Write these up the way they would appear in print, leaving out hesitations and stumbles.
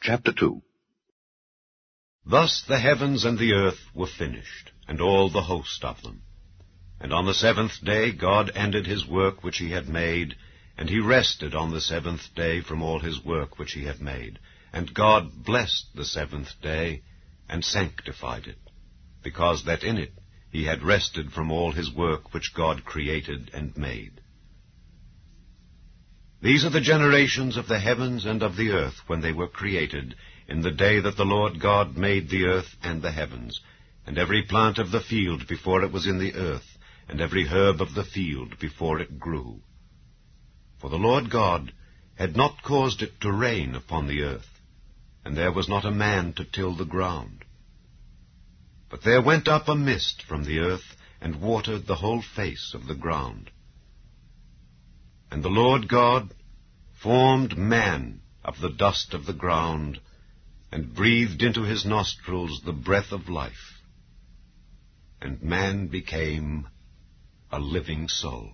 Chapter 2. Thus the heavens and the earth were finished, and all the host of them. And on the seventh day God ended his work which he had made, and he rested on the seventh day from all his work which he had made. And God blessed the seventh day, and sanctified it, because that in it he had rested from all his work which God created and made. These are the generations of the heavens and of the earth when they were created, in the day that the Lord God made the earth and the heavens, and every plant of the field before it was in the earth, and every herb of the field before it grew. For the Lord God had not caused it to rain upon the earth, and there was not a man to till the ground. But there went up a mist from the earth, and watered the whole face of the ground. And the Lord God formed man of the dust of the ground, and breathed into his nostrils the breath of life. And man became a living soul.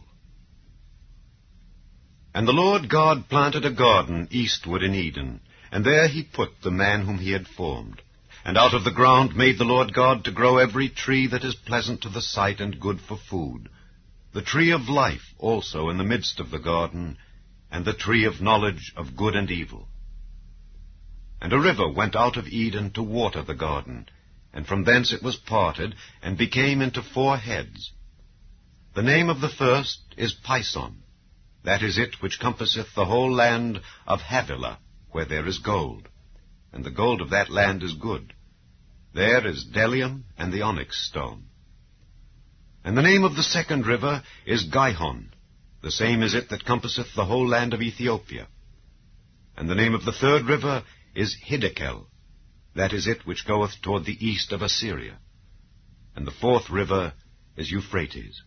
And the Lord God planted a garden eastward in Eden, and there he put the man whom he had formed. And out of the ground made the Lord God to grow every tree that is pleasant to the sight and good for food, the tree of life also in the midst of the garden, and the tree of knowledge of good and evil. And a river went out of Eden to water the garden, and from thence it was parted, and became into 4 heads. The name of the first is Pison, that is it which compasseth the whole land of Havilah, where there is gold, and the gold of that land is good. There is bdellium and the onyx stone. And the name of the second river is Gihon, the same is it that compasseth the whole land of Ethiopia. And the name of the third river is Hiddekel, that is it which goeth toward the east of Assyria. And the fourth river is Euphrates.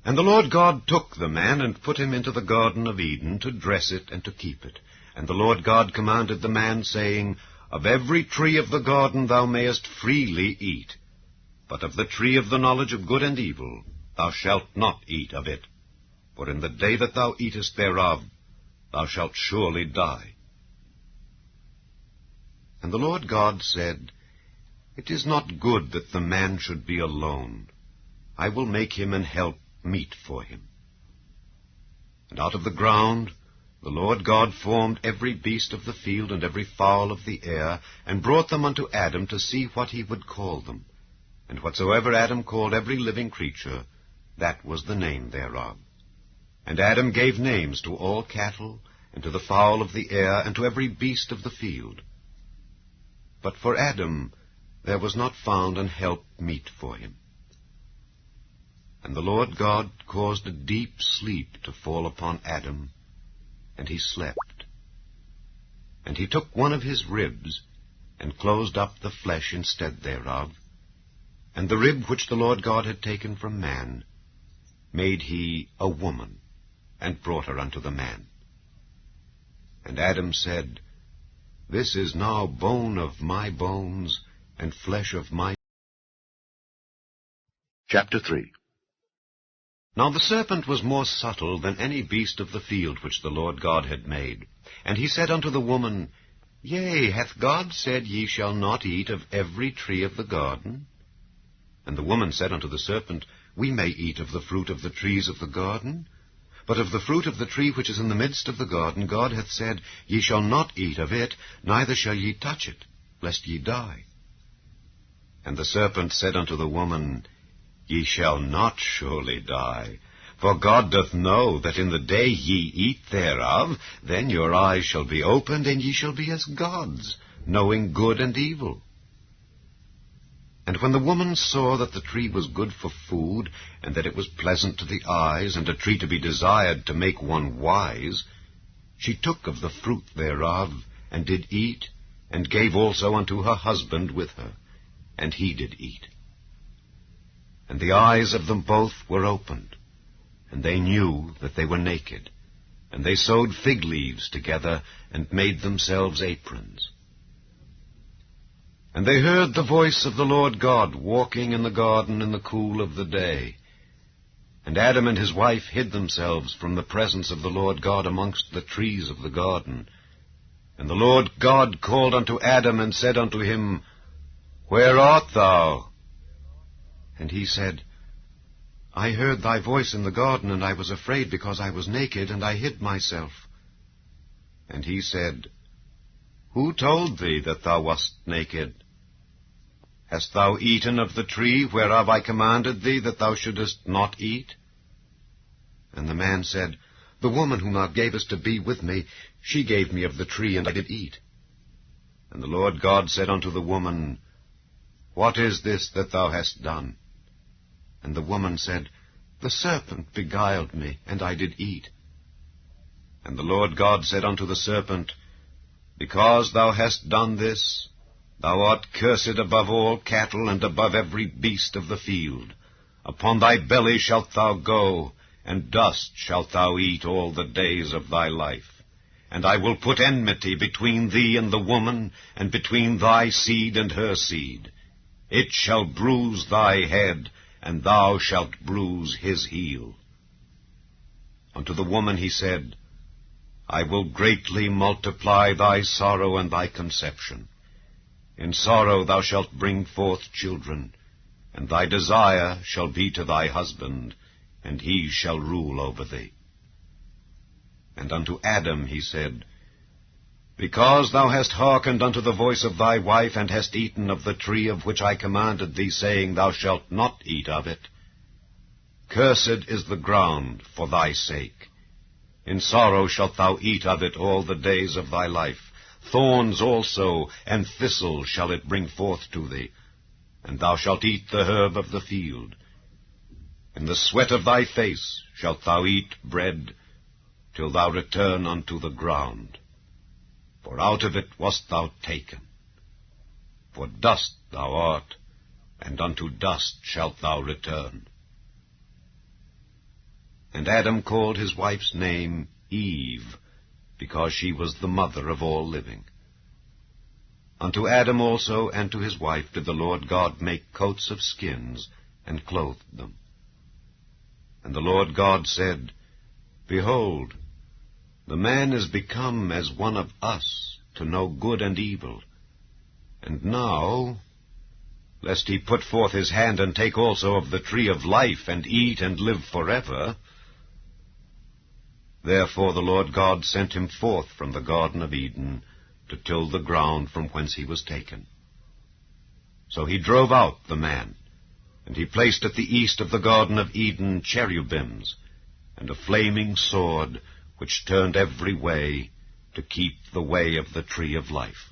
And the Lord God took the man, and put him into the garden of Eden, to dress it and to keep it. And the Lord God commanded the man, saying, Of every tree of the garden thou mayest freely eat, but of the tree of the knowledge of good and evil thou shalt not eat of it. For in the day that thou eatest thereof thou shalt surely die. And the Lord God said, It is not good that the man should be alone. I will make him an help meet for him. And out of the ground the Lord God formed every beast of the field and every fowl of the air, and brought them unto Adam to see what he would call them. And whatsoever Adam called every living creature, that was the name thereof. And Adam gave names to all cattle, and to the fowl of the air, and to every beast of the field. But for Adam there was not found an help meet for him. And the Lord God caused a deep sleep to fall upon Adam, and he slept. And he took one of his ribs, and closed up the flesh instead thereof, and the rib which the Lord God had taken from man made he a woman, and brought her unto the man. And Adam said, This is now bone of my bones, and flesh of my... Chapter 3. Now the serpent was more subtle than any beast of the field which the Lord God had made. And he said unto the woman, Yea, hath God said, Ye shall not eat of every tree of the garden? And the woman said unto the serpent, We may eat of the fruit of the trees of the garden. But of the fruit of the tree which is in the midst of the garden, God hath said, Ye shall not eat of it, neither shall ye touch it, lest ye die. And the serpent said unto the woman, Ye shall not surely die. For God doth know that in the day ye eat thereof, then your eyes shall be opened, and ye shall be as gods, knowing good and evil. And when the woman saw that the tree was good for food, and that it was pleasant to the eyes, and a tree to be desired to make one wise, she took of the fruit thereof, and did eat, and gave also unto her husband with her, and he did eat. And the eyes of them both were opened, and they knew that they were naked. And they sewed fig leaves together, and made themselves aprons. And they heard the voice of the Lord God walking in the garden in the cool of the day. And Adam and his wife hid themselves from the presence of the Lord God amongst the trees of the garden. And the Lord God called unto Adam, and said unto him, Where art thou? And he said, I heard thy voice in the garden, and I was afraid, because I was naked, and I hid myself. And he said, Who told thee that thou wast naked? Hast thou eaten of the tree whereof I commanded thee that thou shouldest not eat? And the man said, The woman whom thou gavest to be with me, she gave me of the tree, and I did eat. And the Lord God said unto the woman, What is this that thou hast done? And the woman said, The serpent beguiled me, and I did eat. And the Lord God said unto the serpent, Because thou hast done this, thou art cursed above all cattle, and above every beast of the field. Upon thy belly shalt thou go, and dust shalt thou eat all the days of thy life. And I will put enmity between thee and the woman, and between thy seed and her seed. It shall bruise thy head, and thou shalt bruise his heel. Unto the woman he said, I will greatly multiply thy sorrow and thy conception. In sorrow thou shalt bring forth children, and thy desire shall be to thy husband, and he shall rule over thee. And unto Adam he said, Because thou hast hearkened unto the voice of thy wife, and hast eaten of the tree of which I commanded thee, saying, Thou shalt not eat of it, cursed is the ground for thy sake. In sorrow shalt thou eat of it all the days of thy life. Thorns also and thistles shall it bring forth to thee, and thou shalt eat the herb of the field. In the sweat of thy face shalt thou eat bread, till thou return unto the ground. For out of it wast thou taken. For dust thou art, and unto dust shalt thou return. And Adam called his wife's name Eve, because she was the mother of all living. Unto Adam also and to his wife did the Lord God make coats of skins, and clothed them. And the Lord God said, Behold, the man is become as one of us, to know good and evil. And now, lest he put forth his hand, and take also of the tree of life, and eat, and live forever. Therefore the Lord God sent him forth from the Garden of Eden, to till the ground from whence he was taken. So he drove out the man, and he placed at the east of the Garden of Eden cherubims, and a flaming sword, which turned every way, to keep the way of the tree of life.